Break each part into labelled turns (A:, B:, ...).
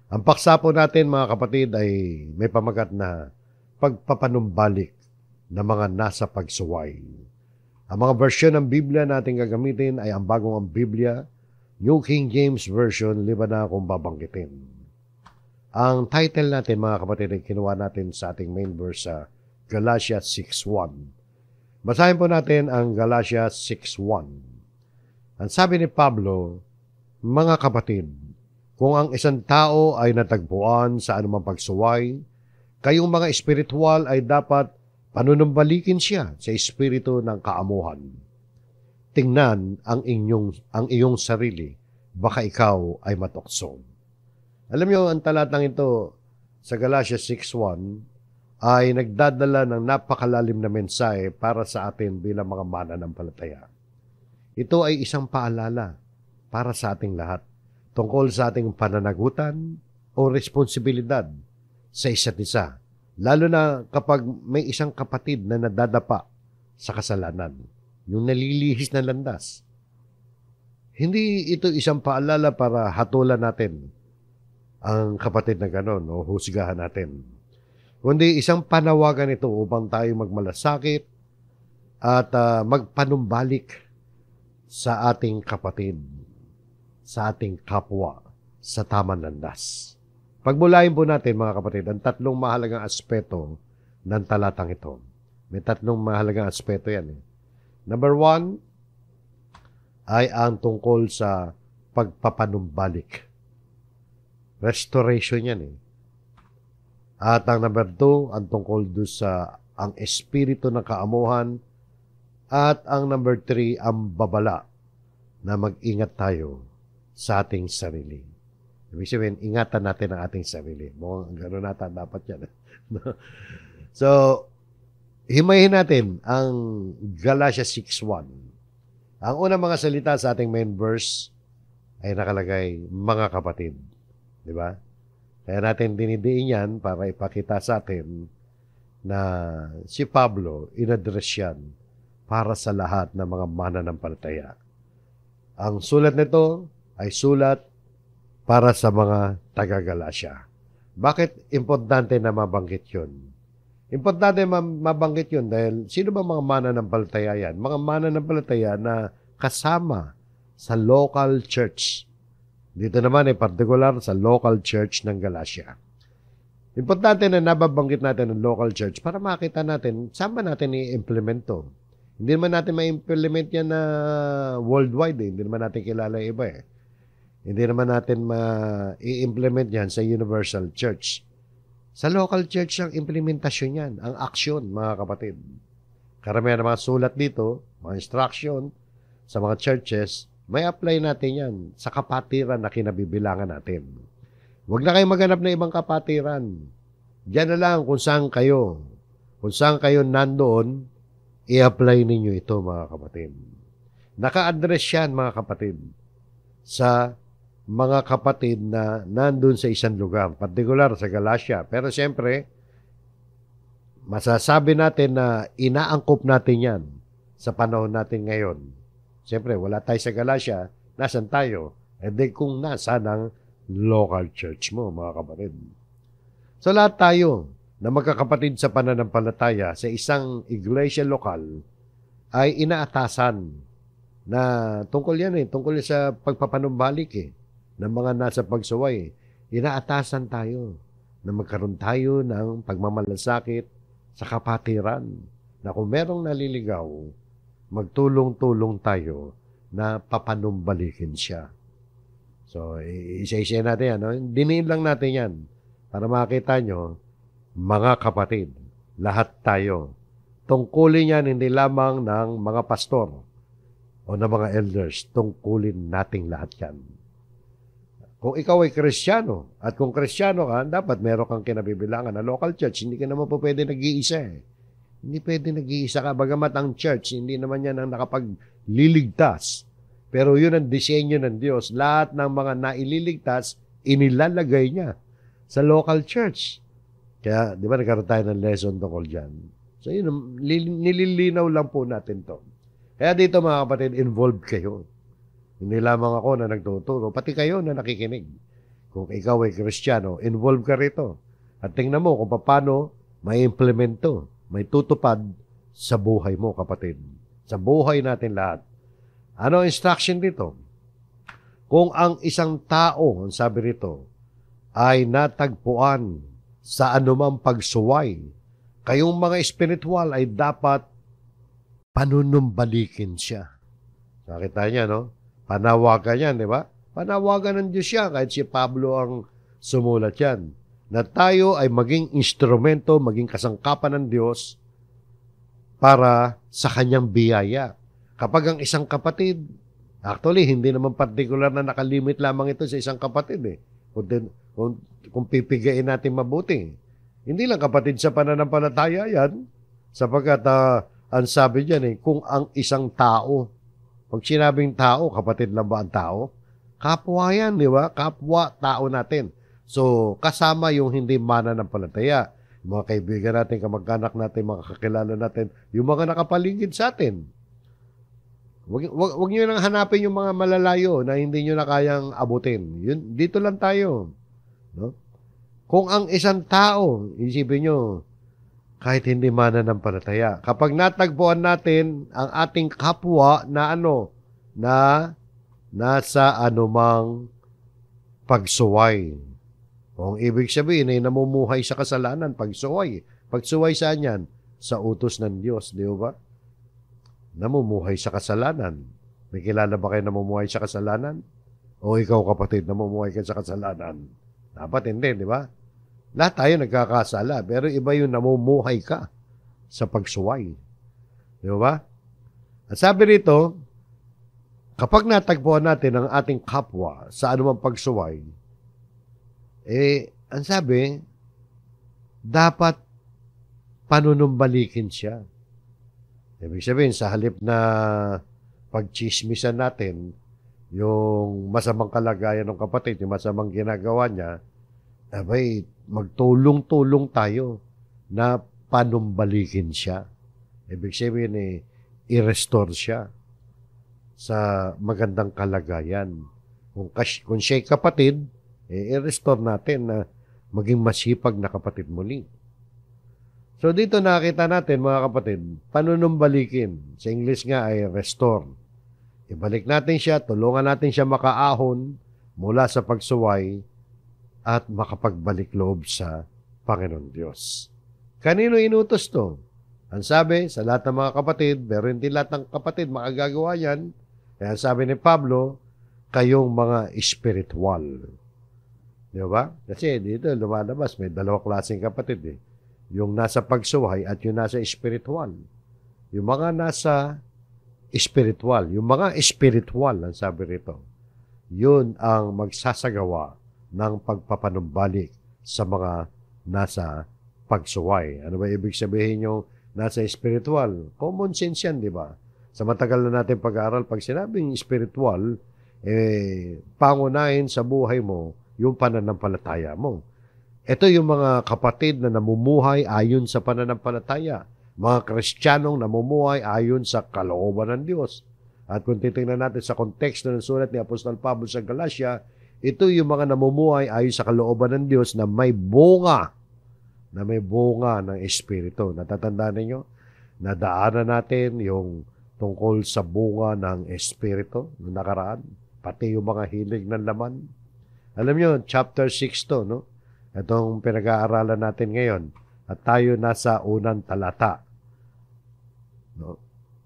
A: Ang paksa po natin mga kapatid ay may pamagat na pagpapanumbalik ng mga nasa pagsuway. Ang mga versyon ng Biblia natin gagamitin ay ang bagong Biblia, New King James Version, liban na akong babanggitin. Ang title natin mga kapatid ay kinuha natin sa ating main verse sa Galatians 6:1. Basahin po natin ang Galatians 6:1. Ang sabi ni Pablo, mga kapatid, kung ang isang tao ay natagpuan sa anumang pagsuway, kayong mga espiritual ay dapat panunumbalikin siya sa espiritu ng kaamuhan. Tingnan ang iyong sarili, baka ikaw ay matukso. Alam niyo, ang talatang ito sa Galatians 6:1 ay nagdadala ng napakalalim na mensahe para sa atin bilang mga mananampalataya. Ito ay isang paalala para sa ating lahat tungkol sa ating pananagutan o responsibilidad sa isa't isa, lalo na kapag may isang kapatid na nadadapa sa kasalanan, yung nalilihis na landas. Hindi ito isang paalala para hatulan natin ang kapatid na ganon o husgahan natin, kundi isang panawagan ito upang tayo magmalasakit at magpanumbalik sa ating kapatid, sa ating kapwa, sa tamang landas. Pagbulayin po natin mga kapatid ang tatlong mahalagang aspeto ng talatang ito. May tatlong mahalagang aspeto yan. Number 1 ay ang tungkol sa pagpapanumbalik. Restoration yan. At ang number 2, ang tungkol doon sa ang espiritu ng kaamuhan. At ang number 3, ang babala na mag-ingat tayo sa ating sarili. Ibig sabihin, ingatan natin ang ating sarili. Mukhang gano'n natin dapat yan. So, himayin natin ang Galatians 6:1. Ang unang mga salita sa ating main verse ay nakalagay, mga kapatid. Di ba? Kaya natin dinidiin yan para ipakita sa atin na si Pablo, inaddress yan para sa lahat ng mga mananampalataya. Ang sulat nito ay sulat para sa mga taga-Galacia. Bakit importante na mabanggit yun? Importante mabanggit yun dahil sino ba mga mananampalataya yan? Mga mananampalataya na kasama sa local church. Dito naman ay particular sa local church ng Galacia. Importante na nababanggit natin ang local church para makita natin saan ba natin i-implement to. Hindi naman natin ma-implement yan na worldwide. Hindi naman natin kilala yung iba eh. Hindi naman natin ma-i-implement yan sa universal church. Sa local church ang implementasyon yan, ang aksyon, mga kapatid. Karamihan ng mga sulat dito, mga instruction sa mga churches, may apply natin yan sa kapatiran na kinabibilangan natin. Huwag na kayong maghanap ng ibang kapatiran. Diyan na lang kung saan kayo. Kung saan kayo nandoon, i-apply ninyo ito, mga kapatid. Naka-address yan, mga kapatid, sa mga kapatid na nandun sa isang lugar, particular sa Galacia. Pero siyempre, masasabi natin na inaangkop natin yan sa panahon natin ngayon. Siyempre, wala tayo sa Galacia, nasan tayo? E di kung nasan ang local church mo, mga kapatid. So lahat tayo na magkakapatid sa pananampalataya sa isang iglesia lokal ay inaatasan na tungkol yan tungkol sa pagpapanumbalik ng mga nasa pagsuway. Inaatasan tayo na magkaroon tayo ng pagmamalasakit sa kapatiran na kung merong naliligaw, magtulong-tulong tayo na papanumbalikin siya. So, isa-isa natin yan. Diniin lang natin yan para makita nyo, mga kapatid, lahat tayo. Tungkulin yan hindi lamang ng mga pastor o ng mga elders, tungkulin nating lahat yan. Kung ikaw ay Kristiyano, at kung Kristiyano ka, dapat meron kang kinabibilangan na local church. Hindi ka naman po pwede nag-iisa Hindi pwede nag-iisa ka. Bagamat ang church, hindi naman yan ang nakapagliligtas. Pero yun ang disenyo ng Diyos. Lahat ng mga naililigtas, inilalagay niya sa local church. Kaya, di ba, nagkaroon tayo ng lesson tungkol dyan. So, yun, nililinaw lang po natin to. Kaya dito, mga kapatid, involved kayo. Hindi lamang ako na nagtuturo, pati kayo na nakikinig. Kung ikaw ay Kristiyano, involve ka rito. At tingnan mo kung paano may implemento, may tutupad sa buhay mo, kapatid. Sa buhay natin lahat. Ano ang instruction dito? Kung ang isang tao, ang sabi rito, ay natagpuan sa anumang pagsuway, kayong mga espiritual ay dapat panunumbalikin siya. Nakita niya, no? Panawagan yan, di ba? Panawagan ng Diyos siya, kahit si Pablo ang sumulat yan. Na tayo ay maging instrumento, maging kasangkapan ng Diyos para sa kanyang biyaya. Kapag ang isang kapatid, actually, hindi naman particular na nakalimit lamang ito sa isang kapatid eh. Kung pipigain natin mabuti. Hindi lang kapatid sa pananampalataya yan, sapagkat ang sabi dyan kung ang isang tao, pag sinabing tao, kapatid lang ba ang tao? Kapwa yan, di ba? Kapwa, tao natin. So, kasama yung hindi mananampalataya. Yung mga kaibigan natin, kamag-anak natin, mga kakilala natin, yung mga nakapaligid sa atin. Huwag nyo nang hanapin yung mga malalayo na hindi nyo na kayang abutin. Yun, dito lang tayo. No? Kung ang isang tao, isipin nyo, kahit hindi mananampalataya, kapag natagpuan natin ang ating kapwa na na nasa anumang pagsuway. Kung ibig sabihin ay namumuhay sa kasalanan, pagsuway. Pagsuway saan yan? Sa utos ng Diyos, di ba? Namumuhay sa kasalanan. May kilala ba kayo namumuhay sa kasalanan? O ikaw kapatid, namumuhay ka sa kasalanan? Dapat hindi, di ba? Lahat tayo nagkakasala, pero iba yung namumuhay ka sa pagsuway. Di ba? At sabi rito, kapag natagpuan natin ang ating kapwa sa anumang pagsuway, ang sabi, dapat panunumbalikin siya. Ibig sabihin, sa halip na pagchismisan natin, yung masamang kalagayan ng kapatid, yung masamang ginagawa niya, abay, magtulong-tulong tayo na panumbalikin siya. Ibig sabihin, i-restore siya sa magandang kalagayan. Kung siya'y kapatid, i-restore natin na maging masipag na kapatid muli. So dito nakita natin mga kapatid, panunumbalikin. Sa English nga ay restore. Ibalik natin siya, tulungan natin siya makaahon mula sa pagsuway at makapagbalik loob sa Panginoon Diyos. Kanino inutos to? Ang sabi sa lahat ng mga kapatid, pero hindi lahat ng kapatid makagagawa yan. Kaya sabi ni Pablo, kayong mga espiritual. Di ba? Kasi dito lumalabas, may dalawang klaseng kapatid eh. Yung nasa pagsuway at yung nasa espiritual. Yung mga nasa espiritual, yung mga espiritual, ang sabi rito, yun ang magsasagawa ng pagpapanumbalik sa mga nasa pagsuway. Ano ba ibig sabihin yung nasa espiritual? Common sense yan, di ba? Sa matagal na natin pag-aaral, pag sinabing espiritual, pangunahin sa buhay mo yung pananampalataya mo. Ito yung mga kapatid na namumuhay ayon sa pananampalataya. Mga Kristiyanong namumuhay ayon sa kalooban ng Diyos. At kung titingnan natin sa konteksto ng sulat ni Apostol Pablo sa Galatia, ito yung mga namumuhay ayon sa kalooban ng Diyos na may bunga ng Espiritu. Natatandaan ninyo? Nadaanan natin yung tungkol sa bunga ng Espiritu na nakaraan, pati yung mga hilig ng laman. Alam nyo, chapter 6 to, no? Itong pinag-aaralan natin ngayon. At tayo nasa unang talata. No?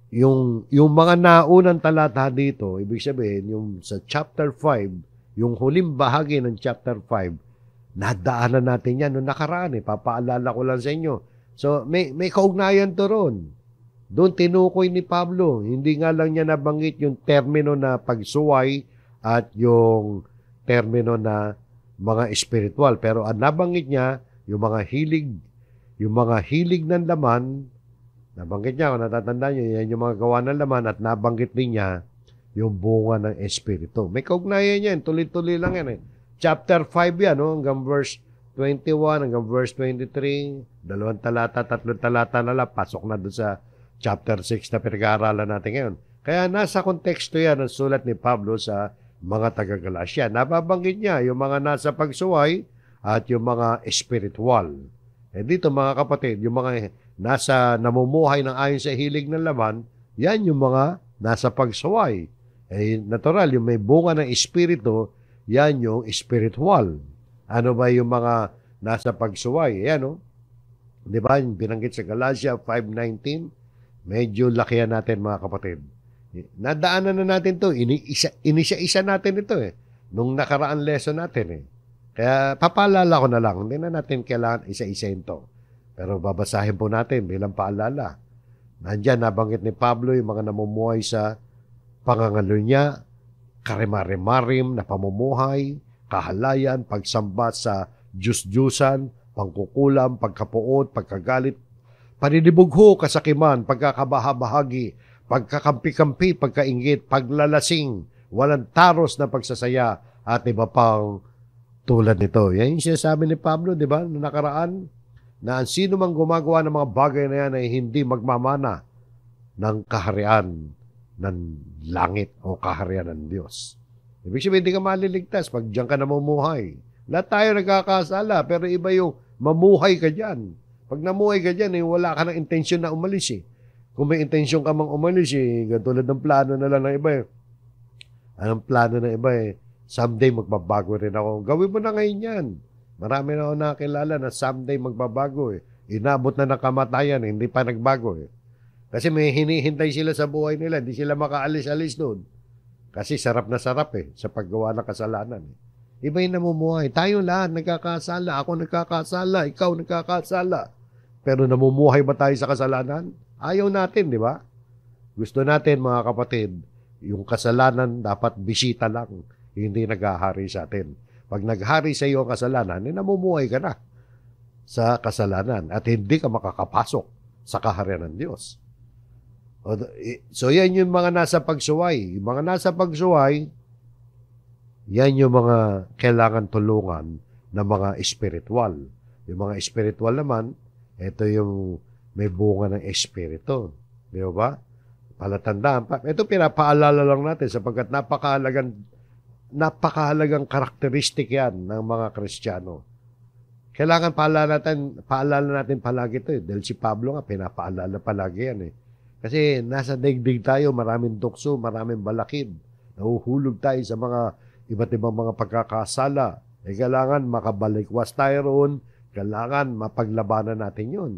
A: Yung mga naunang talata dito, ibig sabihin, yung sa chapter 5, yung huling bahagi ng chapter 5, nadaanan natin yan noong nakaraan. Papaalala ko lang sa inyo. So, may kaugnayan to ron. Doon tinukoy ni Pablo. Hindi nga lang niya nabanggit yung termino na pagsuway at yung termino na mga espiritual. Pero ang nabanggit niya, yung mga hilig ng laman, nabanggit niya, kung natatandaan niyo, yan yung mga gawa ng laman at nabanggit din niya yung bunga ng espiritu. May kaugnayan yan, tuloy-tuloy lang yan Chapter 5 yan, no? Hanggang verse 21, hanggang verse 23, 2 talata, 3 talata na lang, pasok na doon sa chapter 6 na pinag-aaralan natin ngayon. Kaya nasa konteksto yan ang sulat ni Pablo sa mga taga-Galasya. Nababanggit niya yung mga nasa pagsuway at yung mga espiritual. Dito mga kapatid, yung mga nasa namumuhay ng ayon sa hilig ng laman, yan yung mga nasa pagsuway. Natural, yung may bunga ng espiritu, yan yung spiritual. Ano ba yung mga nasa pagsuway? Yan, no? Di ba? Binanggit sa Galatia 5:19, medyo lakihan natin mga kapatid. Nadaanan na natin to. Inisa-isa natin ito nung nakaraan lesson natin Kaya papaalala ko na lang. Hindi na natin kailangan isa-isahin to. Pero babasahin po natin bilang paalala. Nandyan, nabanggit ni Pablo yung mga namumuhay sa pangangalo niya, karimari-marim na pamumuhay, kahalayan, pagsamba sa Diyos-Diyusan, pangkukulam, pagkapuot, pagkagalit, paninibugho, kasakiman, pagkakabahabahagi, pagkakampi-kampi, pagkaingit, paglalasing, walang taros na pagsasaya, at iba pang tulad nito. Yan yung sinasabi ni Pablo, di ba, na nakaraan, na ang sino mang gumagawa ng mga bagay na yan ay hindi magmamana ng kaharian ng langit o kaharian ng Diyos. Ibig sabihin, hindi ka maliligtas pag diyan ka namumuhay. Lahat tayo nagkakasala, pero iba yung mamuhay ka dyan. Pag namuhay ka dyan, wala ka ng intensyon na umalis Kung may intensyon ka mang umalis, katulad ng plano na lang ng iba Anong plano ng iba someday magbabago rin ako. Gawin mo na ngayon yan. Marami na ako nakakilala na someday magbabago Inabot na ng kamatayan, hindi pa nagbago Kasi may hinihintay sila sa buhay nila, hindi sila makaalis-alis doon. Kasi sarap na sarap sa paggawa ng kasalanan Iba yung namumuhay. Tayo lahat nagkakasala. Ako nagkakasala. Ikaw nagkakasala. Pero namumuhay ba tayo sa kasalanan? Ayaw natin, di ba? Gusto natin, mga kapatid, yung kasalanan dapat bisita lang. Hindi naghahari sa atin. Pag naghari sa iyo ang kasalanan, namumuhay ka na sa kasalanan at hindi ka makakapasok sa kaharian ng Diyos. So, yan yung mga nasa pagsuway. Yung mga nasa pagsuway, yan yung mga kailangan tulungan ng mga espiritual. Yung mga espiritual naman, ito yung may bunga ng espiritu. Di ba? Palatandaan pa. Ito pinapaalala lang natin sapagkat napakahalagang karakteristik yan ng mga Kristiyano. Kailangan paalala natin palagi ito dahil si Pablo nga pinapaalala palagi yan Kasi nasa daigdig tayo, maraming tukso, maraming balakid. Nahuhulog tayo sa mga iba't ibang mga pagkakasala. Kailangan makabalikwas tayo roon. Kailangan mapaglabanan natin yun.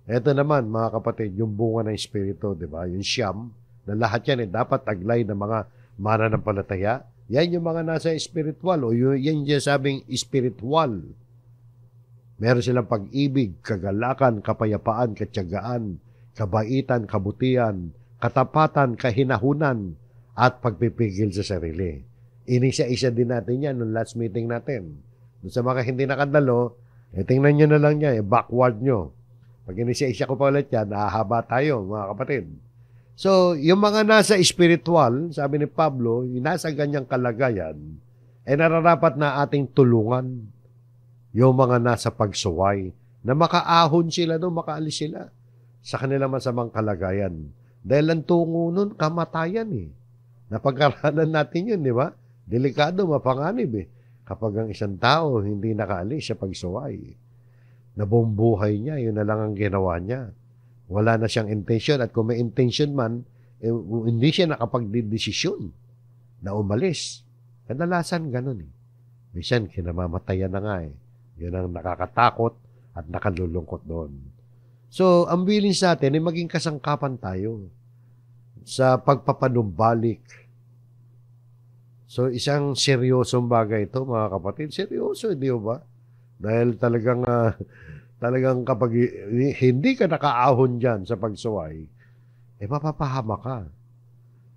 A: Ito naman, mga kapatid, yung bunga ng Espiritu, di ba? Yung siyam, na lahat yan dapat taglay ng mga mananampalataya. Yan yung mga nasa espiritual o yan yung sabing espiritual. Meron silang pag-ibig, kagalakan, kapayapaan, katyagaan, kabaitan, kabutihan, katapatan, kahinahunan, at pagpipigil sa sarili. Inisa-isa din natin yan nung last meeting natin. Sa mga hindi nakadalo, tingnan nyo na lang niya, backward nyo. Pag inisa-isa ko pa ulit yan, nahahaba tayo, mga kapatid. So, yung mga nasa espiritual, sabi ni Pablo, yung nasa ganyang kalagayan, nararapat na ating tulungan yung mga nasa pagsuway, na makaahon sila doon, makaalis sila sa kanilang masamang kalagayan. Dahil ang tungo nun, kamatayan Napag-aralan natin yun, di ba? Delikado, mapanganib Kapag ang isang tao hindi nakaalis sa pagsuway, nabumbuhay niya, yun na lang ang ginawa niya. Wala na siyang intention at kung may intention man, hindi siya nakapagdidesisyon na umalis. Kadalasan ganun Minsan, kinamamatayan na nga Yun ang nakakatakot at nakalulungkot doon. So, ang bilin sa atin ay maging kasangkapan tayo sa pagpapanumbalik. So, isang seryosong bagay ito, mga kapatid. Seryoso, di ba? Dahil talagang kapag hindi ka nakaahon dyan sa pagsuway, mapapahama ka.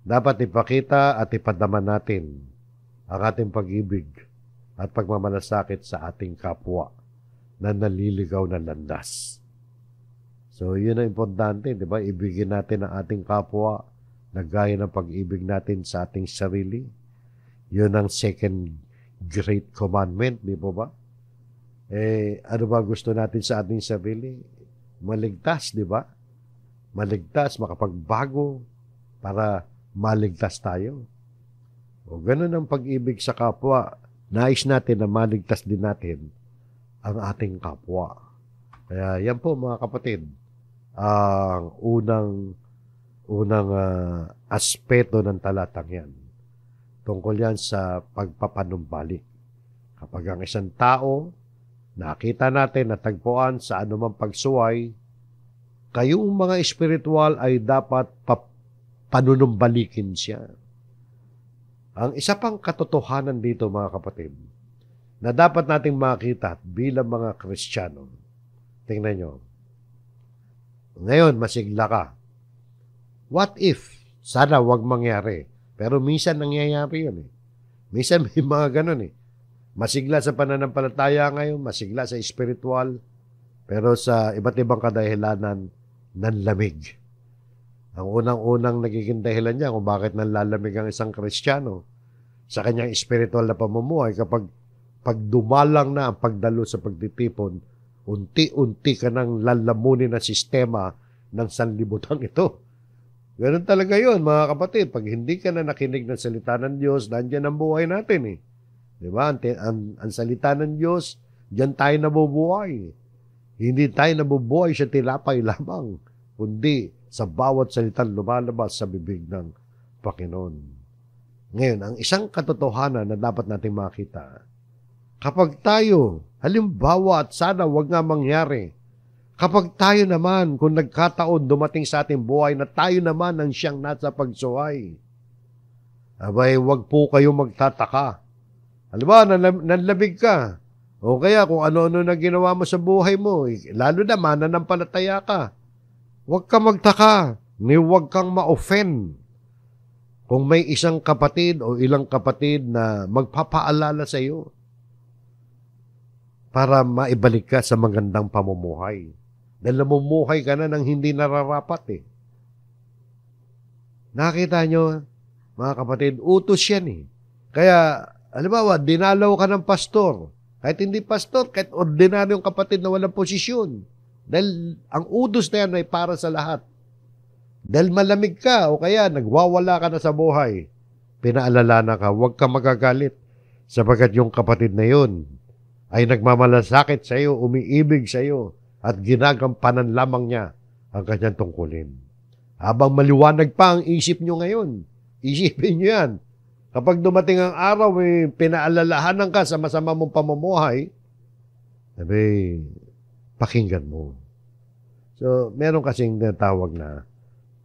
A: Dapat ipakita at ipadama natin ang ating pag-ibig at pagmamalasakit sa ating kapwa na naliligaw na landas. So, yun ang importante, di ba? Ibigin natin ang ating kapwa na gaya ng pag-ibig natin sa ating sarili. Yun ang second great commandment, di ba? Ano ba gusto natin sa ating sarili? Maligtas, di ba? Maligtas, makapagbago para maligtas tayo. O ganun ang pag-ibig sa kapwa. Nais natin na maligtas din natin ang ating kapwa. Kaya yan po mga kapatid, ang unang aspeto ng talatang yan. Tungkol yan sa pagpapanumbalik. Kapag ang isang tao, nakita natin na tagpuan sa anumang pagsuway, kayong mga espiritual ay dapat panunumbalikin siya. Ang isa pang katotohanan dito mga kapatid, na dapat nating makita bilang mga Kristiyano. Tingnan nyo. Ngayon, masigla ka. What if? Sana wag mangyari. Pero minsan nangyayari yun eh. Minsan may mga ganun eh. Masigla sa pananampalataya ngayon, masigla sa spiritual, pero sa iba't ibang kadahilanan, nanlamig. Ang unang-unang nagiging dahilan niya kung bakit nanlalamig ang isang Kristiyano sa kanyang spiritual na pamumuhay kapag dumalang na ang pagdalo sa pagtitipon, unti-unti ka nang lalamunin na sistema ng sanlibutan ito. Ganun talaga yun, mga kapatid. Pag hindi ka na nakinig ng salita ng Diyos, nandiyan ang buhay natin eh. Di ba? Ang salita ng Diyos, diyan tayo nabubuhay. Hindi tayo nabubuhay sa tilapay lamang, kundi sa bawat salitang lumalabas sa bibig ng Panginoon. Ngayon, ang isang katotohanan na dapat nating makita, kapag tayo, halimbawa at sana wag nga mangyari, kapag tayo naman, kung nagkataon dumating sa ating buhay na tayo naman ang siyang nasa pagsuway, abay, wag po kayo magtataka. Halimbawa, nanlamig ka, o kaya kung ano-ano na ginawa mo sa buhay mo, lalo na mananampalataya ka, huwag ka magtaka, ni huwag kang ma-offend. Kung may isang kapatid o ilang kapatid na magpapaalala sa iyo para maibalik ka sa magandang pamumuhay. Dahil namumuhay ka na ng hindi nararapat eh. Nakita nyo, mga kapatid, utos yan eh. Kaya, halimbawa, dinalaw ka ng pastor. Kahit hindi pastor, kahit ordinaryong kapatid na walang posisyon. Dahil ang utos na yan ay para sa lahat. Dahil malamig ka o kaya nagwawala ka na sa buhay, pinaalala na ka, huwag ka magagalit sapagkat yung kapatid na yun ay nagmamalasakit sa iyo, umiibig sa iyo at ginagampanan lamang niya ang kanyang tungkulin. Habang maliwanag pa ang isip nyo ngayon, isipin nyo yan. Kapag dumating ang araw, pinaalalahanan ka sa masama mong pamumuhay, sabi, pakinggan mo. So, meron kasing tawag na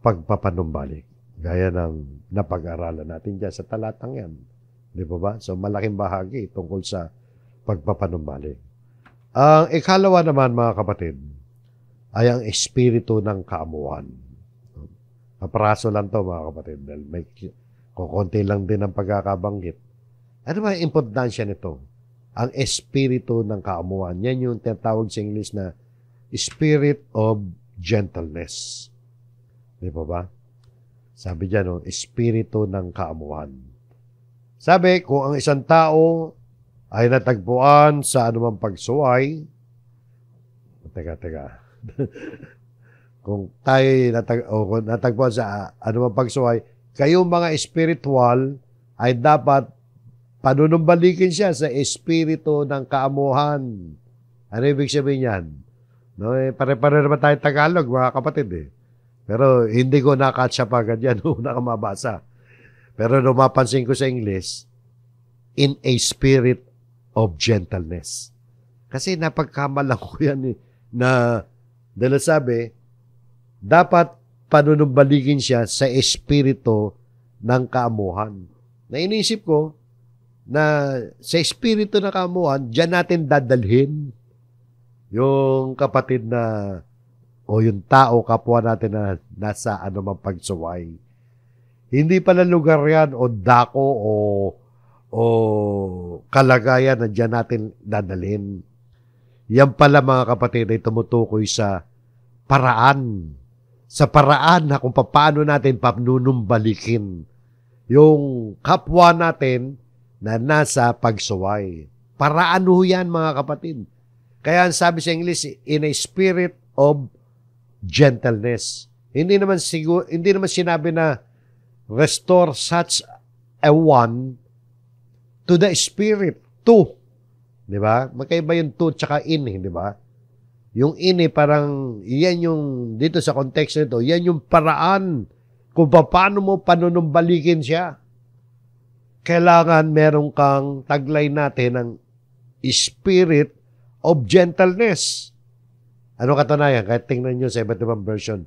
A: pagpapanumbalik. Gaya ng napag-aralan natin dyan sa talatang yan. Di ba ba? So, malaking bahagi tungkol sa pagpapanumbalik. Ang ikalawa naman, mga kapatid, ay ang espiritu ng kaamuhan. Kaparaso lang to mga kapatid. Dahil may kukunti lang din ang pagkakabanggit. Ano ba ang importansya nito? Ang espiritu ng kaamuhan. Yan yung tinatawag sa English na spirit of gentleness. Di ba ba? Sabi dyan, no, espiritu ng kaamuhan. Sabi, kung ang isang tao ay natagpuan sa anumang pagsuway, teka. Kung tayo natagpuan sa anumang pagsuway, kayong mga espiritual ay dapat panunumbalikin siya sa espiritu ng kaamuhan. Ano ibig sabihin yan? No, pare-pare naman tayo Tagalog, mga kapatid eh. Pero hindi ko nakatsa pa agad yan, una ka mabasa. Pero nung mapansin ko sa English, in a spirit of gentleness. Kasi napagkamalang ko yan eh, na dahil sabi, dapat panunumbalikin siya sa espiritu ng kaamuhan. Na inisip ko, na sa espiritu ng kaamuhan, dyan natin dadalhin yung kapatid na o yung tao, kapwa natin na nasa anumang pagsuway. Hindi pala lugar yan o dako o kalagayan na dyan natin dadalhin. Yan pala mga kapatid ay tumutukoy sa paraan. Sa paraan na kung paano natin panunumbalikin yung kapwa natin na nasa pagsuway. Paraan ho yan mga kapatid. Kaya ang sabi sa English, in a spirit of gentleness. Hindi naman sinabi na restore such a one To the Spirit. To. Di ba? Magkaiba yung to tsaka in, di ba? Yung in parang, yan yung, dito sa context nito, yan yung paraan kung paano mo panunumbalikin siya. Kailangan meron kang taglay natin ng spirit of gentleness. Ano katunayan? Kahit tingnan nyo sa iba't ibang version.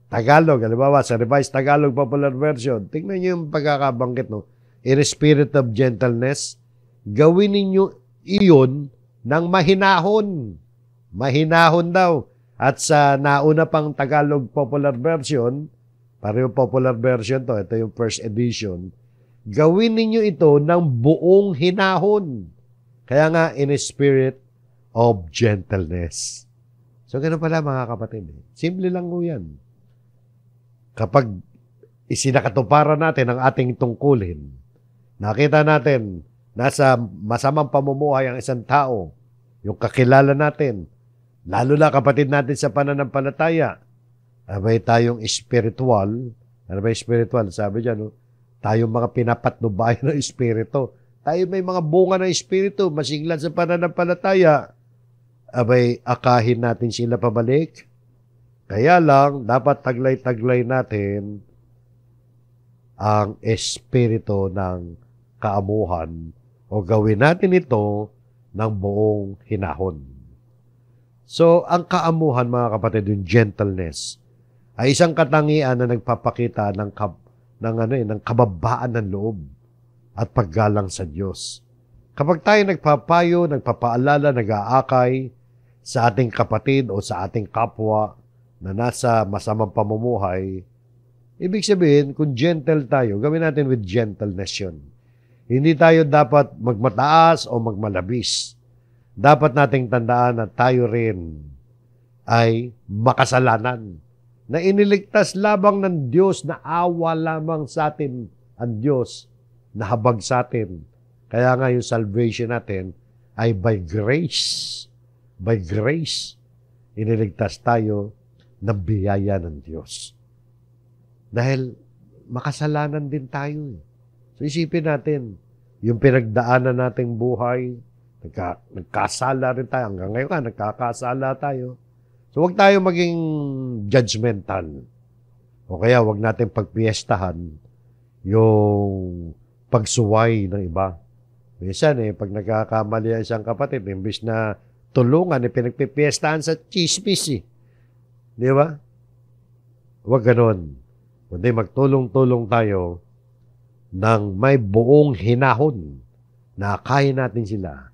A: Tagalog, halimbawa sa Revised Tagalog Popular Version, tingnan nyo yung pagkakabanggit, no? In a spirit of gentleness, gawin ninyo iyon ng mahinahon. Mahinahon daw. At sa nauna pang Tagalog Popular Version, pareho Popular Version to, ito yung first edition, gawin ninyo ito ng buong hinahon. Kaya nga, in a spirit of gentleness. So, ganun pala mga kapatid. Simple lang po yan. Kapag isinakatuparan natin ang ating tungkulin, nakita natin, nasa masamang pamumuhay ang isang tao, yung kakilala natin, lalo na kapatid natin sa pananampalataya, abay tayong spiritual, ano ba spiritual? Sabi dyan, no? Tayong mga pinapatnubayan ng espiritu. Tayo may mga bunga ng espiritu, masiglan sa pananampalataya, abay akahin natin sila pabalik. Kaya lang, dapat taglay-taglay natin ang espiritu ng kaamuhan o gawin natin ito ng buong hinahon. So, ang kaamuhan, mga kapatid, yung gentleness, ay isang katangian na nagpapakita ng kababaan ng loob at paggalang sa Diyos. Kapag tayo nagpapayo, nagpapaalala, nag-aakay sa ating kapatid o sa ating kapwa na nasa masamang pamumuhay, ibig sabihin, kung gentle tayo, gawin natin with gentleness yun. Hindi tayo dapat magmataas o magmalabis. Dapat nating tandaan na tayo rin ay makasalanan, na iniligtas labang ng Diyos, na awa lamang sa atin ang Diyos, na habag sa atin. Kaya nga yung salvation natin ay by grace. By grace, iniligtas tayo ng biyaya ng Diyos. Dahil makasalanan din tayo. So isipin natin, yung pinagdaanan nating buhay, nagkasala rin tayo. Hanggang ngayon nga, nagkakasala tayo. So huwag tayo maging judgmental. O kaya huwag natin pagpiestahan yung pagsuway ng iba. Minsan pag nagkakamali ang isang kapatid, imbis na tulungan, pinagpipiestahan sa chismis Di ba? Huwag ganon. Kundi magtulong-tulong tayo ng may buong hinahon na kaya natin sila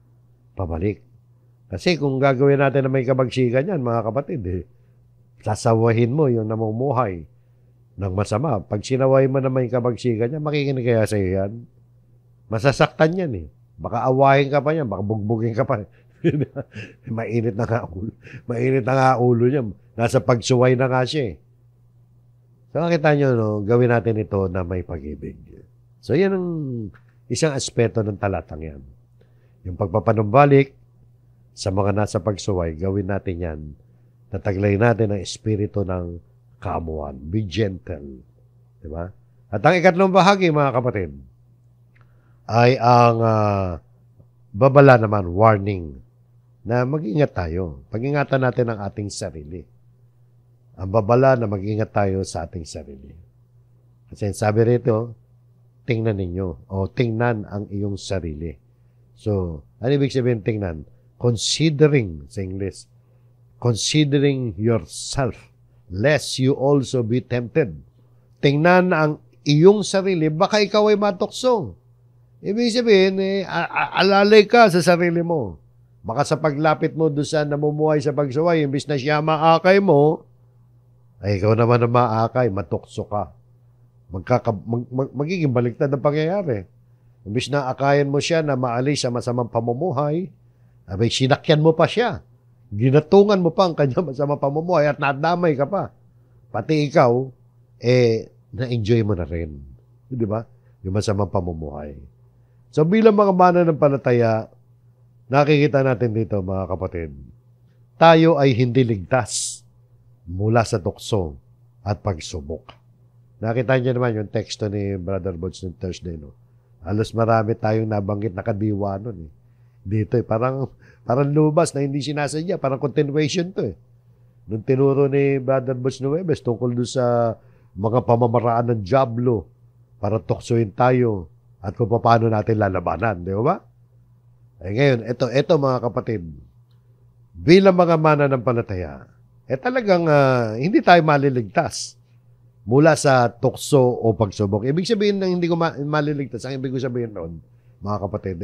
A: pabalik. Kasi kung gagawin natin na may kabagsikan yan, mga kapatid, sasawahin mo yung namumuhay ng masama. Pag sinaway mo na may kabagsikan yan, makikinig kaya sa iyo yan. Masasaktan yan Baka awahin ka pa yan, baka bugbugin ka pa. Mainit na nga ulo. Mainit na nga ulo niya. Nasa pagsuway na nga siya So, makita nyo, gawin natin ito na may pag-ibig. So, yan ang isang aspeto ng talatang yan. Yung pagpapanumbalik sa mga nasa pagsuway, gawin natin yan. Tataglay natin ang espiritu ng kaamuhan. Be gentle. Diba? At ang ikatlong bahagi, mga kapatid, ay ang babala naman, warning, na mag-ingat tayo. Pag-ingatan natin ang ating sarili. Ang babala na mag-ingat tayo sa ating sarili. Kasi sabi rito, tingnan ninyo, o tingnan ang iyong sarili. So, ano ibig sabihin tingnan? Considering, sa English, considering yourself, lest you also be tempted. Tingnan ang iyong sarili, baka ikaw ay matukso. Ibig sabihin, alalay ka sa sarili mo. Baka sa paglapit mo doon sa namumuhay sa pagsuway, imbis na siya maakay mo, ay ikaw naman na maakay, matukso ka. Magiging baliktad ang pangyayari. Imbis na akayan mo siya na maalis sa masamang pamumuhay, abay sinakyan mo pa siya. Ginatungan mo pa ang kanya masamang pamumuhay at nadamay ka pa. Pati ikaw, na-enjoy mo na rin. Di ba? Yung masamang pamumuhay. So bilang mga mananampalataya, nakikita natin dito mga kapatid, tayo ay hindi ligtas mula sa tukso at pagsubok. Nakita niyo naman yung teksto ni Brother Bods ng Thursday, no? Halos marami tayong nabanggit na kadiwa nun eh. Dito eh, parang lumabas na hindi sinasadya, parang continuation to eh. Nung tinuro ni Brother Butch Nueves tungkol doon sa mga pamamaraan ng Diablo para tuksoin tayo at kung paano natin lalabanan, di ba? Eh ngayon, ito mga kapatid, bilang mga mananampalataya, talagang hindi tayo maliligtas mula sa tukso o pagsubok. Ibig sabihin ng hindi ko maliligtas, ang ibig ko sabihin noon, mga kapatid,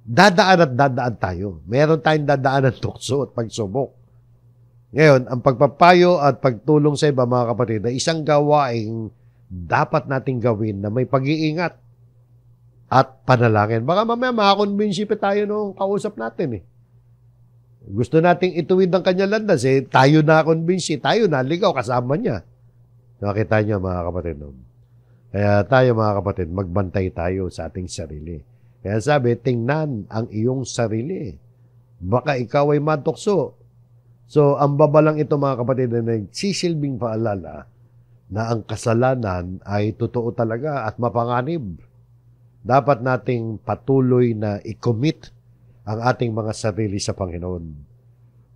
A: dadaan at dadaan tayo. Meron tayong dadaan ng tukso at pagsubok. Ngayon, ang pagpapayo at pagtulong sa iba, mga kapatid, ay isang gawaing dapat nating gawin na may pag-iingat at panalangin. Baka mamaya makakonvince pa tayo nung kausap natin eh. Gusto nating ituwid ang kanya landas eh, tayo na convince, tayo na ligaw kasama niya. Nakita niyo mga kapatid. No? Kaya tayo mga kapatid, magbantay tayo sa ating sarili. Kaya sabi, tingnan ang iyong sarili. Baka ikaw ay matukso. So, ang babalang ito mga kapatid na nagsisilbing paalala na ang kasalanan ay totoo talaga at mapanganib. Dapat nating patuloy na i-commit ang ating mga sarili sa Panginoon.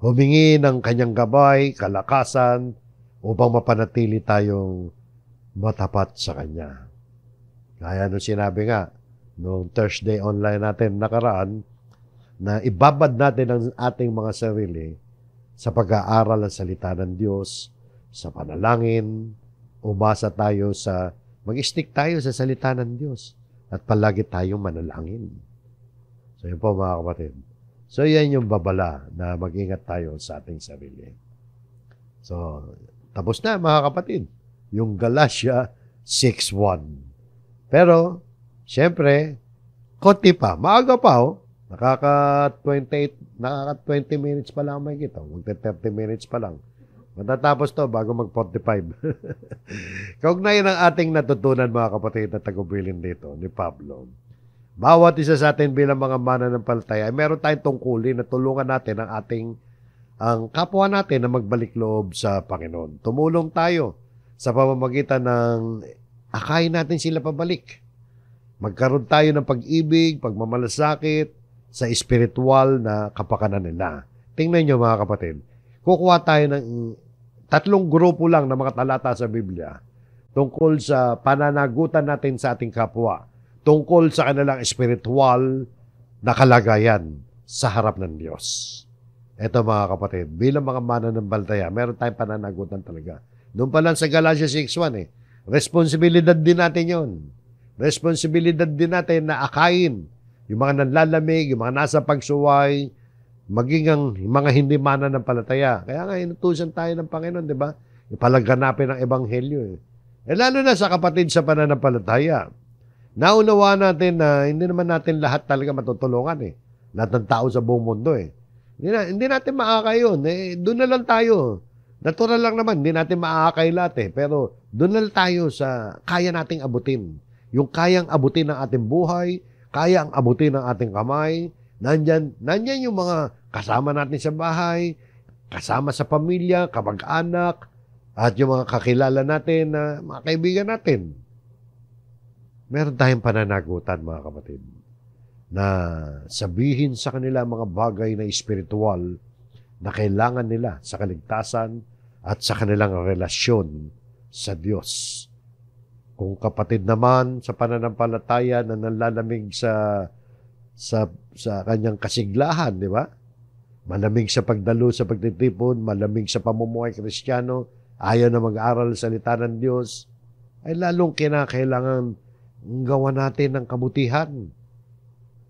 A: Humingi ng kanyang gabay, kalakasan, upang mapanatili tayong matapat sa Kanya. Kaya nung sinabi nga, nung Thursday online natin nakaraan, na ibabad natin ang ating mga sarili sa pag-aaral ng salita ng Diyos, sa panalangin, umasa tayo sa, mag-stick tayo sa salita ng Diyos at palagi tayong manalangin. So yun po mga kapatid. So yan yung babala na mag-ingat tayo sa ating sarili. So, tapos na mga kapatid, yung Galatia 6:1. Pero, syempre, konti pa, maaga pa oh. Nakaka-20 minutes pa lang may kita. Magta-30 minutes pa lang. Matatapos to bago mag-45. Kaugnayan ang ating natutunan mga kapatid na tagubilin dito ni Pablo. Bawat isa sa atin bilang mga mananampalataya ay meron tayong tungkulin na tulungan natin ang kapwa natin na magbalik loob sa Panginoon. Tumulong tayo sa pamamagitan ng akayin natin sila pabalik. Magkaroon tayo ng pag-ibig, pagmamalasakit, sa espiritual na kapakanan nila. Tingnan nyo mga kapatid, kukuha tayo ng 3 grupo lang na mga talata sa Biblia tungkol sa pananagutan natin sa ating kapwa, tungkol sa kanilang espiritual na kalagayan sa harap ng Diyos. Ito mga kapatid, bilang mga mananampalataya, meron tayong pananagutan talaga. Doon pa lang sa Galatia 6:1 responsibilidad din natin yon. Responsibilidad din natin na akayin yung mga nanlalamig, yung mga nasa pagsuway, maging ang mga hindi mananampalataya. Kaya nga, inutusan tayo ng Panginoon, di ba? Ipalaganapin ang Ebanghelyo. Lalo na sa kapatid sa pananampalataya. Naunawa natin na hindi naman natin lahat talaga matutulungan Lahat ng tao sa buong mundo Hindi natin maakay yun. Doon na lang tayo. Natural lang naman, hindi natin maakay lahat Pero doon na lang tayo sa kaya nating abutin. Yung kayang abutin ng ating buhay, kaya ang abutin ng ating kamay. Nandyan yung mga kasama natin sa bahay, kasama sa pamilya, kamag-anak, at yung mga kakilala natin, mga kaibigan natin. Meron tayong pananagutan, mga kapatid, na sabihin sa kanila mga bagay na espiritual na kailangan nila sa kaligtasan at sa kanilang relasyon sa Diyos. Kung kapatid naman sa pananampalataya na nanlalamig sa kanyang kasiglahan, di ba? Malamig sa pagdalo sa pagtitipon, malamig sa pamumuhay Kristiyano, ayaw na mag-aral sa salita ng Diyos, ay lalong kinakailangan gawa natin ng kabutihan.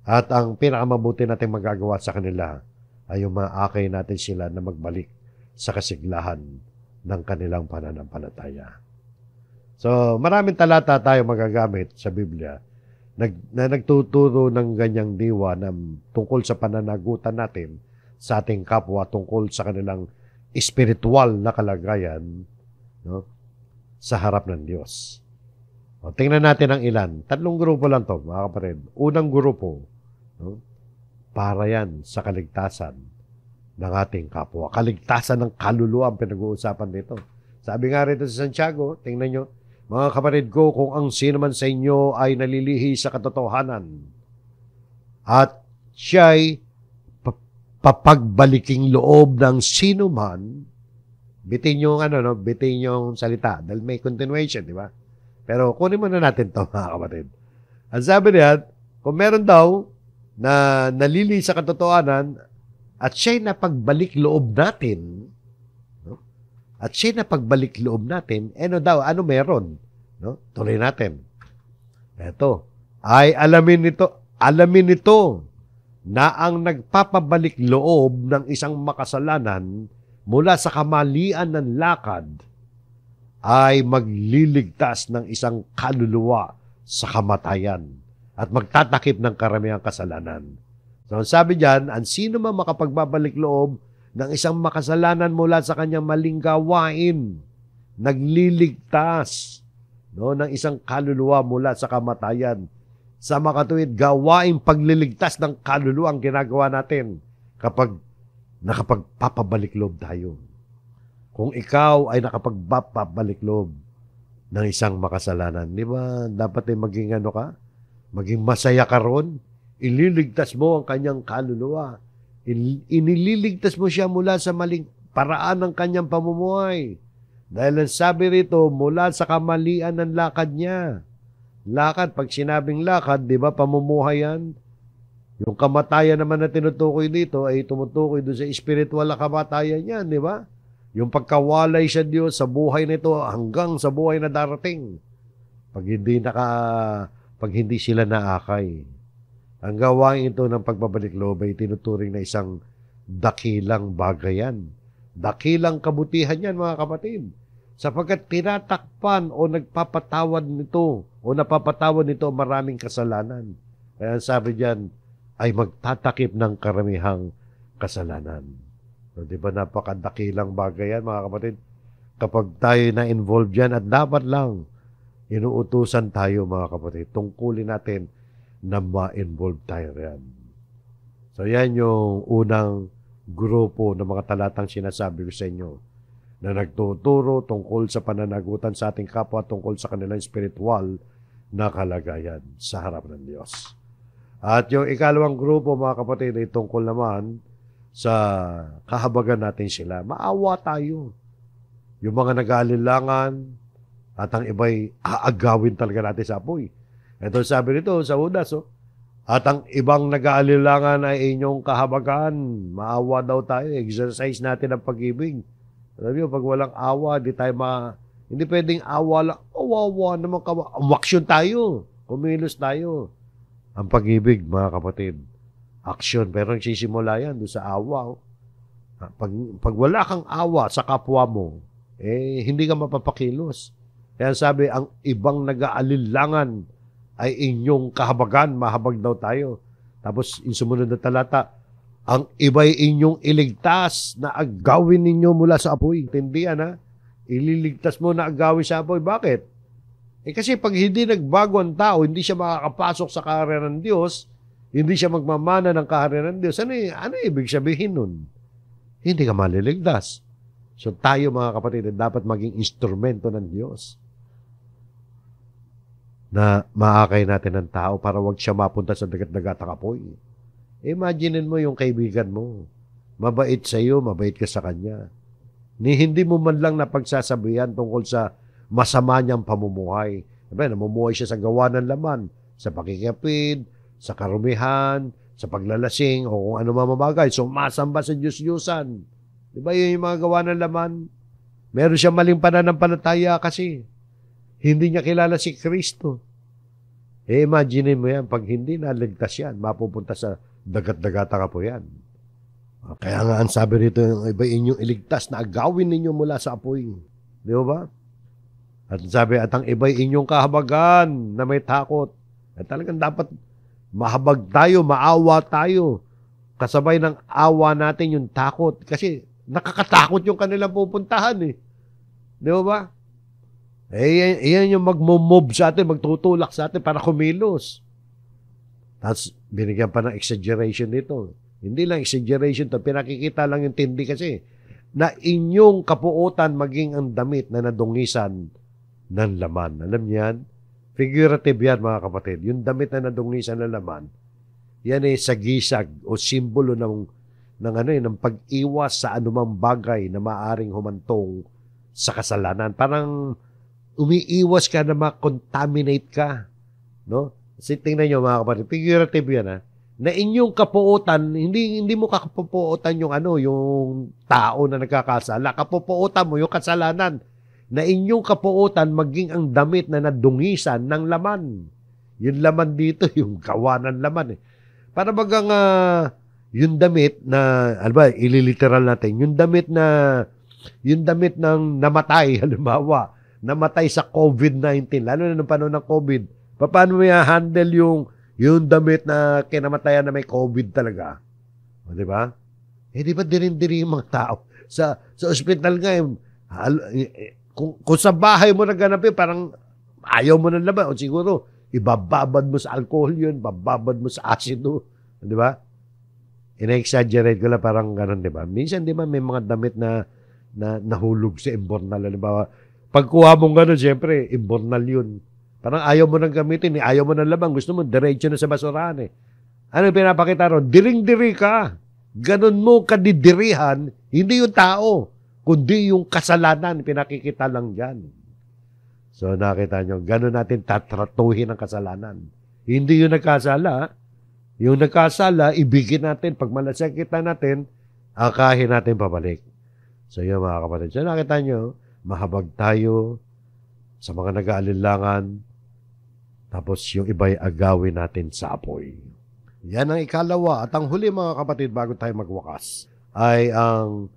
A: At ang pinakamabuti natin magagawa sa kanila ay yung maakay natin sila na magbalik sa kasiglahan ng kanilang pananampalataya. So, maraming talata tayo magagamit sa Biblia na nagtuturo ng ganyang diwa na tungkol sa pananagutan natin sa ating kapwa, tungkol sa kanilang espiritual na kalagayan sa harap ng Diyos. Tingnan natin ang ilan. 3 grupo lang to mga kapatid. Unang grupo, para yan sa kaligtasan ng ating kapwa. Kaligtasan ng kaluluwa ang pinag-uusapan dito. Sabi nga rito sa Santiago, tingnan nyo, Mga kapatid ko, kung ang sino man sa inyo ay nalilihi sa katotohanan at siya'y papagbaliking loob ng sino man, bitin yung bitin yung salita dahil may continuation, di ba? Pero kunin muna natin to mga kapatid. Ang sabi niya, kung meron daw na nalili sa katotohanan at siya'y napagbalik loob natin, no? At siya'y napagbalik loob natin, ano meron? No? Tuloy natin. Ito, ay alamin nito na ang nagpapabalik loob ng isang makasalanan mula sa kamalian ng lakad ay magliligtas ng isang kaluluwa sa kamatayan at magtatakip ng karamihang kasalanan. So, sabi diyan, ang sino man makapagbabalik loob ng isang makasalanan mula sa kanyang maling gawain, nagliligtas ng isang kaluluwa mula sa kamatayan. Sa makatuwid, gawaing pagliligtas ng kaluluwa ang ginagawa natin kapag nakapagpapabalik loob tayo. Kung ikaw ay nakapagpapabalik loob ng isang makasalanan, di ba dapat ay maging maging masaya ka ron? Ililigtas mo ang kanyang kaluluwa. Inililigtas mo siya mula sa maling paraan ng kanyang pamumuhay. Dahil ang sabi rito, mula sa kamalian ng lakad niya. Lakad, pag sinabing lakad, di ba, pamumuhay yan? Yung kamatayan naman na tinutukoy dito ay tumutukoy doon sa spiritual na kamatayan yan, di ba? Yung pagkawalay sa Diyos sa buhay nito hanggang sa buhay na darating. Pag hindi sila naakay. Ang gawain ito ng pagbabalik loob ay tinuturing na isang dakilang bagayan. Dakilang kabutihan yan, mga kapatid. Sapagkat tinatakpan o napapatawad nito maraming kasalanan. Kaya sabi diyan ay magtatakip ng karamihang kasalanan. So, di ba napakadakilang bagay yan, mga kapatid? Kapag tayo na-involve dyan at dapat lang inuutusan tayo, mga kapatid, tungkulin natin na ma-involve tayo yan. So yan yung unang grupo ng mga talatang sinasabi ko sa inyo na nagtuturo tungkol sa pananagutan sa ating kapwa tungkol sa kanilang spiritual na kalagayan sa harap ng Diyos. At yung ikalawang grupo, mga kapatid, ay tungkol naman sa kahabagan natin sila. Maawa tayo. Yung mga nag-aalilangan at ang iba'y aagawin talaga natin sa apoy. Ito sabi nito sa Judas, at ang ibang nag-aalilangan ay inyong kahabagan. Maawa daw tayo. Exercise natin ang pag-ibig. Alam niyo, pag walang awa, hindi pwedeng awa lang. Awa naman ka. Action tayo. Kumilos tayo. Ang pag-ibig, mga kapatid. Action. Pero nagsisimula yan doon sa awa. Pag wala kang awa sa kapwa mo, hindi ka mapapakilos. Kaya sabi, ang ibang nag-aalilangan ay inyong kahabagan, mahabag daw tayo. Tapos, yung sumunod na talata, ang iba'y inyong iligtas na agawin ninyo mula sa apoy. Tindihan, ha? Ililigtas mo na agawin sa apoy. Bakit? Kasi pag hindi nagbago ang tao, hindi siya makakapasok sa kaharian ng Diyos, hindi siya magmamana ng kaharian ng Diyos, ano ibig sabihin nun? Hindi ka maliligtas. So tayo, mga kapatid, dapat maging instrumento ng Diyos na maakay natin ng tao para wag siya mapunta sa dagat-dagat ng apoy. Imaginin mo yung kaibigan mo. Mabait sa iyo, mabait ka sa kanya. Hindi mo man lang napagsasabihan tungkol sa masama niyang pamumuhay. Diba, namumuhay siya sa gawa ng laman, sa pakikipid, sa karumihan, sa paglalasing, o kung ano mamamagay. Sumasamba sa Diyos-Diyusan. Diba yun yung mga gawa ng laman? Meron siya maling pananampalataya kasi hindi niya kilala si Kristo. Imagine mo yan, pag hindi naligtas yan, mapupunta sa dagat-dagata ka po yan. Kaya nga ang sabi rito, yung iba inyong iligtas na agawin ninyo mula sa apoy. Di ba? At sabi, at ang iba inyong kahabagan na may takot. At talagang dapat mahabag tayo, maawa tayo. Kasabay ng awa natin yung takot. Kasi nakakatakot yung kanilang pupuntahan eh. Di ba? Iyan yung magmo-move sa atin, magtutulak sa atin para kumilos. Tapos, binigyan pa ng exaggeration dito. Hindi lang exaggeration to, pinakikita lang yung tindi kasi na inyong kapuotan maging ang damit na nadungisan ng laman. Alam niyo yan? Figurative yan, mga kapatid. Yung damit na nadungisan ng laman, yan ay sagisag o simbolo ng pag-iwas sa anumang bagay na maaring humantong sa kasalanan. Parang umiiwas ka na ma-contaminate ka. No? Kasi tingnan nyo, mga kapatid, figurative yan, ha? Na inyong kapuotan, hindi mo kapupuotan yung tao na nagkakasala. Kapupuotan mo yung kasalanan. Na inyong kapuotan maging ang damit na nadungisan ng laman. Yung laman dito, yung gawa ng laman. Para bagang yung damit na, ililiteral natin, yung damit ng namatay, halimbawa, namatay sa COVID-19, lalo na ng panahon ng COVID, paano mo i-handle yung damit na kinamatayan na may COVID talaga? O, di ba? Di ba dirin-diri yung mga tao? Sa ospital nga, kung sa bahay mo naganapin, parang ayaw mo ng laban. O siguro, ibababad mo sa alcohol yun, bababad mo sa asido. Di ba? Ina-exaggerate ko lang parang ganun, di ba? Minsan, di ba, may mga damit na nahulog sa imbornal. Halimbawa, pagkuha mong gano'n, siyempre, imbornal yun. Parang ayaw mo nang gamitin, ayaw mo nang labang, gusto mo, diretso na sa basurahan eh. Ano yung pinapakita ron? Diring-diri ka. Ganon mo kadidirihan, hindi yung tao, kundi yung kasalanan, pinakikita lang dyan. So nakita nyo, ganon natin tatratuhin ang kasalanan. Hindi yung nagkasala. Yung nagkasala, ibigin natin. Pag malasakita natin, akahin natin pabalik. So yun mga kapatid. So nakita nyo, mahabag tayo sa mga nag-aalinlangan, tapos yung iba'y agawin natin sa apoy. Yan ang ikalawa. At ang huli mga kapatid, bago tayo magwakas, ay ang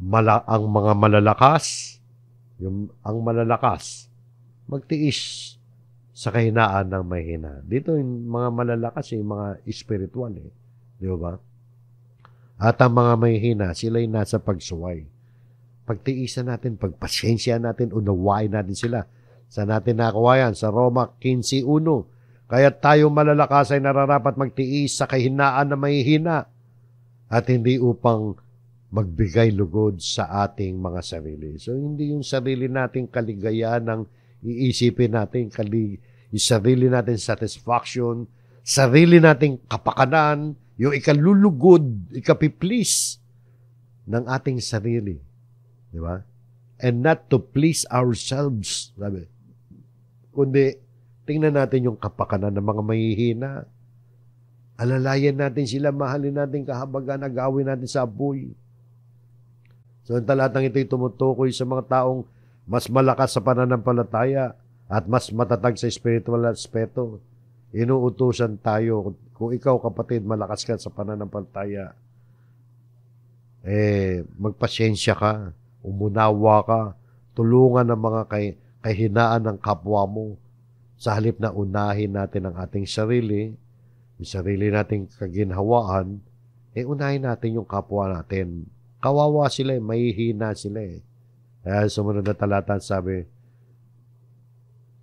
A: mga malalakas, ang malalakas, magtiis sa kahinaan ng mahina. Dito yung mga malalakas, yung mga spiritual eh. Di ba? At ang mga mahina, sila'y nasa pagsuway. Pagtiisan natin, pagpasyensya natin, unawain natin sila. Sa natin nakuha yan, sa Roma 15:1. Kaya tayo malalakas ay nararapat magtiis sa kahinaan na mahihina at hindi upang magbigay lugod sa ating mga sarili. So, hindi yung sarili nating kaligayahan ng iisipin natin, yung sarili natin satisfaction, sarili nating kapakanan, yung ikalulugod, ikapiplease ng ating sarili. Di ba? And not to please ourselves. Sabi. Kundi, tingnan natin yung kapakanan ng mga mahihina. Alalayan natin sila, mahalin natin kahabagan, agawin natin sa apoy. So, ang talatang ito'y tumutukoy sa mga taong mas malakas sa pananampalataya at mas matatag sa spiritual aspeto. Inuutusan tayo, kung ikaw kapatid, malakas ka sa pananampalataya, magpasyensya ka, umunawa ka, tulungan ng mga kahinaan ng kapwa mo. Sa halip na unahin natin ang ating sarili, yung sarili nating kaginhawaan, unahin natin yung kapwa natin. Kawawa sila, mahihina sila eh. Kaya sumunod na talata sabi,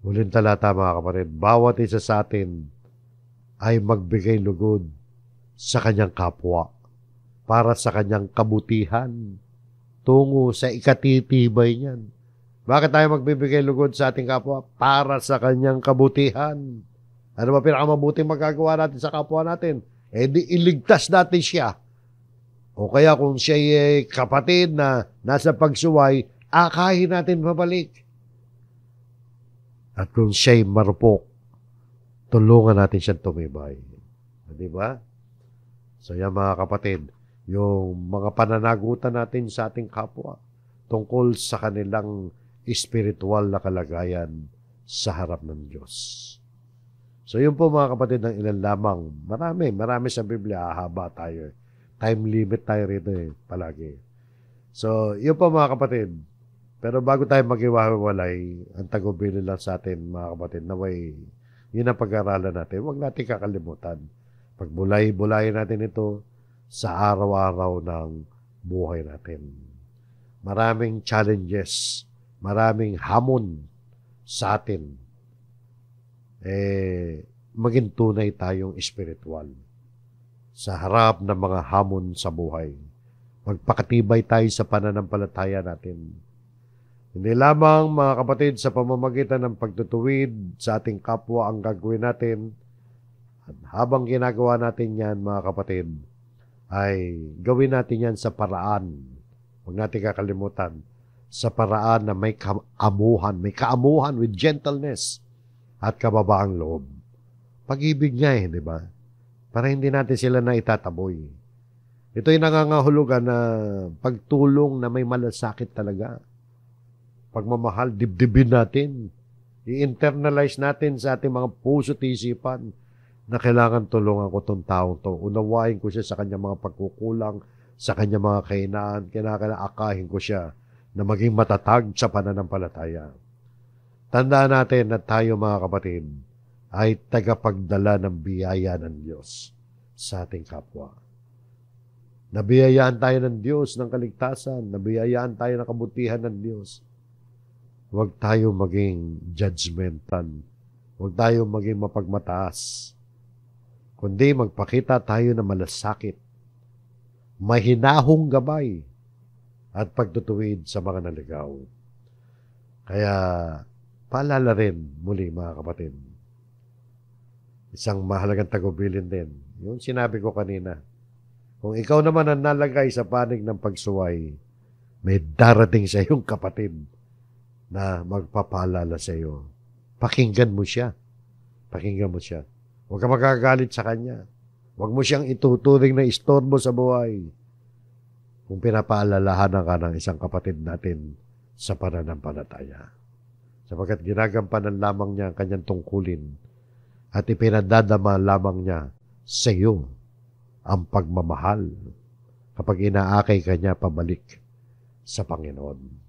A: huling talata mga kapatid, bawat isa sa atin ay magbigay lugod sa kanyang kapwa para sa kanyang kabutihan tungo sa ikatitibay niyan. Bakit tayo magbibigay lugod sa ating kapwa? Para sa kanyang kabutihan. Ano ba pinakamabuting magagawa natin sa kapwa natin? Di iligtas natin siya. O kaya kung siya ay kapatid na nasa pagsuway, akahin natin pabalik. At kung siya ay marupok, tulungan natin siyang tumibay. Di ba? So yan mga kapatid, yung mga pananagutan natin sa ating kapwa tungkol sa kanilang espiritual na kalagayan sa harap ng Diyos. So yun po mga kapatid ng ilan lamang. Marami sa Biblia, haba tayo. Time limit tayo rito palagi. So yun po mga kapatid. Pero bago tayo mag-iwalay, ang tagubilin lang sa atin mga kapatid, naway yun ang pag-aralan natin. Huwag natin kakalimutan. Pagbulay-bulayin natin ito sa araw-araw ng buhay natin. Maraming challenges, maraming hamon sa atin. Maging tunay tayong espiritual sa harap ng mga hamon sa buhay. Magpakatibay tayo sa pananampalataya natin. Hindi lamang, mga kapatid, sa pamamagitan ng pagtutuwid sa ating kapwa ang gagawin natin. At habang ginagawa natin yan, mga kapatid, ay gawin natin yan sa paraan. Huwag natin kakalimutan. Sa paraan na may kaamuhan with gentleness at kababaang loob. Pag-ibig nga di ba? Para hindi natin sila na itataboy. Ito'y nangangahulugan na pagtulong na may malasakit talaga. Pagmamahal, dibdibin natin. I-internalize natin sa ating mga puso at isipan na kailangan tulungan ko itong taong to. Unawain ko siya sa kanyang mga pagkukulang, sa kanyang mga kahinaan. Kailangan akahin ko siya na maging matatag sa pananampalataya. Tandaan natin na tayo, mga kapatid, ay tagapagdala ng biyaya ng Diyos sa ating kapwa. Nabiyayaan tayo ng Diyos ng kaligtasan. Nabiyayaan tayo ng kabutihan ng Diyos. Huwag tayo maging judgmental. Huwag tayo maging mapagmataas. Kundi magpakita tayo ng malasakit, mahinahong gabay, at pagtutuwid sa mga naligaw. Kaya, paalala rin muli, mga kapatid. Isang mahalagang tagubilin din. Yung sinabi ko kanina, kung ikaw naman ang nalagay sa panig ng pagsuway, may darating sa iyong kapatid na magpapaalala sa iyo. Pakinggan mo siya. Pakinggan mo siya. Huwag ka magagalit sa kanya. Huwag mo siyang ituturing na istorbo sa buhay. Kung pinapaalalahanan ka ng isang kapatid natin sa pananampalataya. Sapagkat ginagampanan lamang niya ang kanyang tungkulin at ipinadadama lamang niya sa iyo ang pagmamahal kapag inaakay ka niya pabalik sa Panginoon.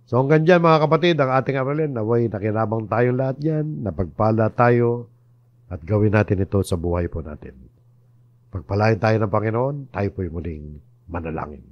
A: So hanggang dyan, mga kapatid, ang ating aralin, naway nakinabang tayong lahat yan, napagpala tayo, at gawin natin ito sa buhay po natin. Pagpalain tayo ng Panginoon, tayo po'y muling manalangin.